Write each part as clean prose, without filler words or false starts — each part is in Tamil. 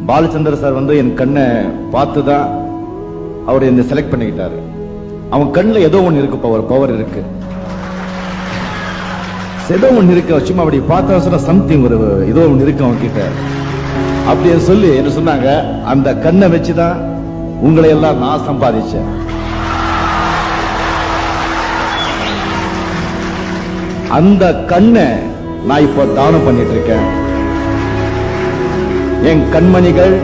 பாலச்சந்தர் சார் வந்து என் கண்ணை பார்த்துதான் அவர் என்னை செலக்ட் பண்ணிக்கிட்டாரு. அவன் கண்ணில் ஏதோ ஒன்று இருக்கு, பவர் இருக்கு, ஏதோ ஒன்று இருக்கு. சும்மா அப்படி பார்த்தா சொன்னா சம்திங் ஒரு ஏதோ ஒன்று இருக்கு அவன் கிட்ட அப்படின்னு சொல்லி என்ன சொன்னாங்க. அந்த கண்ணை வச்சுதான் உங்களை எல்லாம் நான் சம்பாதிச்சேன். அந்த கண்ணை நான் இப்போ தானம் பண்ணிட்டு இருக்கேன். என் கண்மணிகள்,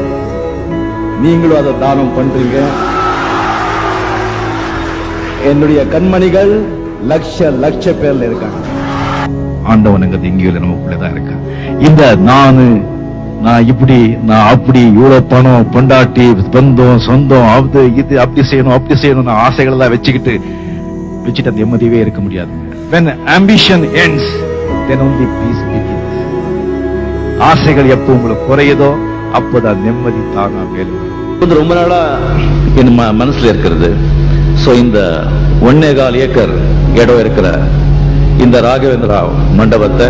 நீங்களும் அதை தானம் பண்றீங்க. என்னுடைய கண்மணிகள் லட்ச பேர்ல இருக்காங்க. ஆண்டவனுங்கிறது இங்கே நமக்குள்ளதான் இருக்க. இந்த நான் இப்படி நான் அப்படி இவ்வளவு பணம் பொண்டாட்டி பந்தம் சொந்தம் அது இது அப்படி செய்யணும் ஆசைகள் எல்லாம் வச்சுட்டு அந்த நிம்மதியே இருக்க முடியாது. When ambition ends, then only peace begins. ஆசைகள் எப்போ உங்களுக்கு குறையுதோ அப்போதான் நிம்மதி தானா மேலும். ரொம்ப நாளா என் மனசுல இருக்கிறது. சோ இந்த 1.25 ஏக்கர் இடம் இருக்கிற இந்த ராகவேந்திரா மண்டபத்தை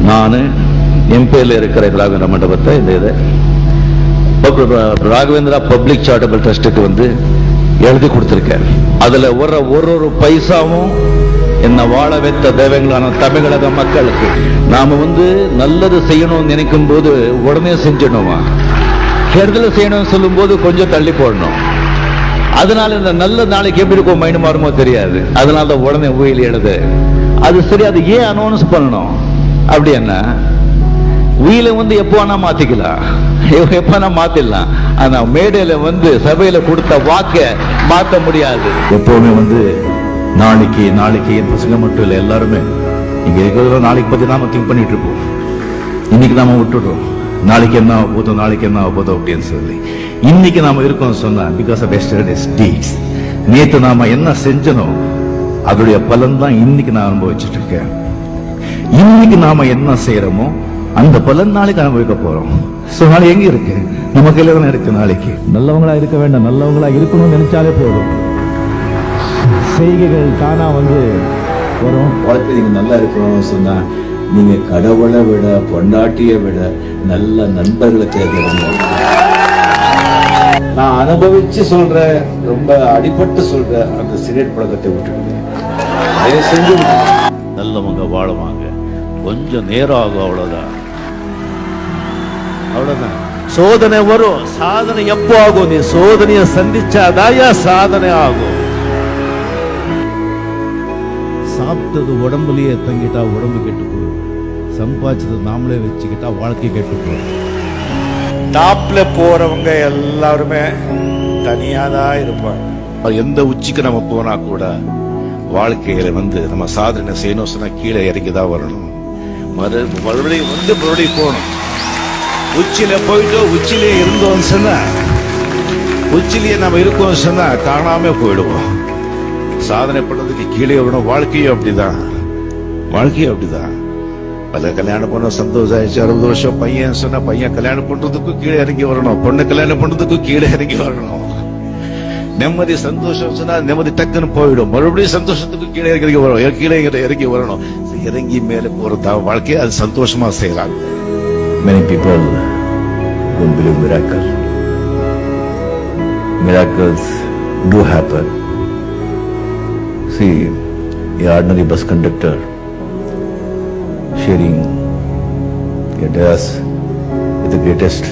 நானு என் பேர்ல இருக்கிற ராகவேந்திரா மண்டபத்தை இந்த ராகவேந்திரா பப்ளிக் சாரிட்டபிள் ட்ரஸ்டுக்கு வந்து எழுதி கொடுத்திருக்கேன். அதுல ஒரு பைசாவும் என்ன வாழ வைத்த தேவங்களான தமிழக மக்களுக்கு நாம வந்து நல்லது செய்யணும்னு நினைக்கும் போது உடனே செஞ்சிடணுமா, கெடுதல் செய்யணும்னு சொல்லும் போது கொஞ்சம் தள்ளி போடணும். அதனால இந்த நல்ல நாளைக்கு எப்படி இருக்கும் மைண்ட் மாறுமோ தெரியாது. அதனால உடனே உயிர் எழுது. அது சரி, அது ஏன் அனௌன்ஸ் பண்ணணும்? அப்படி என்ன உயிரை வந்து எப்போ வேணா மாத்திக்கலாம், எப்ப வேணா மாத்திடலாம். ஆனா மேடையில வந்து சபையில கொடுத்த வாக்க மாத்த முடியாது. எப்பவுமே வந்து நாளைக்கு என் பசங்க மட்டும் இல்லை, எல்லாருமே இங்க இருக்கிற நாளைக்கு பத்தி நாம திங்க் பண்ணிட்டு இருப்போம். இன்னைக்கு நாம விட்டுடுறோம், நாளைக்கு என்ன ஆகுதோ அப்படின்னு சொல்லி. இன்னைக்கு நாம இருக்கோம் சொன்னா பிகாஸ் ஆஃப் yesterday's deeds. நேத்து நாம என்ன செஞ்சனோ அதோடைய பலன் தான் இன்னைக்கு நான் அனுபவிச்சுட்டு இருக்கேன். இன்னைக்கு நாம என்ன செய்யறோமோ அந்த பலன் நாளைக்கு அனுபவிக்க போறோம். சோ நாளை எங்க இருக்கு? நம்ம கையில தானே இருக்கு. நாளைக்கு நல்லவங்களா இருக்க வேண்டாம், நல்லவங்களா இருக்கணும்னு நினைச்சாலே போதும், செய்கைகள் தானா வந்து வரும். வாழ்க்கை நீங்க நல்லா இருக்கணும்னு சொன்னா நீங்க கடவுளை விட பொண்டாட்டியை விட நல்ல நண்பர்களை தேர்ந்தெடுங்க. நான் அனுபவிச்சு சொல்றேன், ரொம்ப அடிபட்டு சொல்றேன். அந்த சிகரெட் பழக்கத்தை விட்டுடுங்க, அதை செஞ்சு நல்லவங்க வாழுவாங்க. கொஞ்சம் நேரம் ஆகும், அவ்வளவுதான். சோதனை வரும், சாதனை எப்போ ஆகும்? நீ சோதனையை சந்திச்சாதாயா சாதனை ஆகும். சாப்பிட்டது உடம்புலயே தங்கிட்டா உடம்பு கெட்டு போகும், சம்பாதிச்சது நாமளே வச்சுக்கிட்டா வாழ்க்கை கெட்டு போகும். டாப்ல போறவங்க எல்லாருமே தனியாதான் இருப்பாங்க. எந்த உச்சிக்கு நம்ம போனா கூட வாழ்க்கையில வந்து நம்ம சாதனை செய்யணும் சொன்னா கீழே இறங்கிதான் வரணும். மறுபடியும் போகணும். உச்சியில போயிட்டு உச்சிலே இருந்தோம் சொன்னா, உச்சிலேயே நம்ம இருக்கோம் சொன்னா காணாம போயிடுவோம். சாதனை பண்ணதுக்கு கீழே வரணும். வாழ்க்கையும் அப்படிதான். பல கல்யாணம் பண்ண சந்தோஷம் ஆயிடுச்சு, 60 வருஷம் பையன் சொன்னா பையன் கல்யாணம் பண்றதுக்கும் கீழே இறங்கி வரணும், பொண்ணு கல்யாணம் பண்றதுக்கும் கீழே இறங்கி வரணும். நிம்மதி சந்தோஷம் சொன்னா நிம்மதி டக்குன்னு போயிடும். மறுபடியும் சந்தோஷத்துக்கு கீழே இறங்கி வரணும். இறங்கி மேலே போறதா வாழ்க்கையை அது சந்தோஷமா செய்யலாம். Many people don't believe miracles. Miracles do happen. See, an ordinary bus conductor sharing a dais with the greatest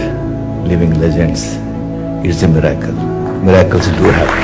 living legends. It's a miracle. Miracles do happen.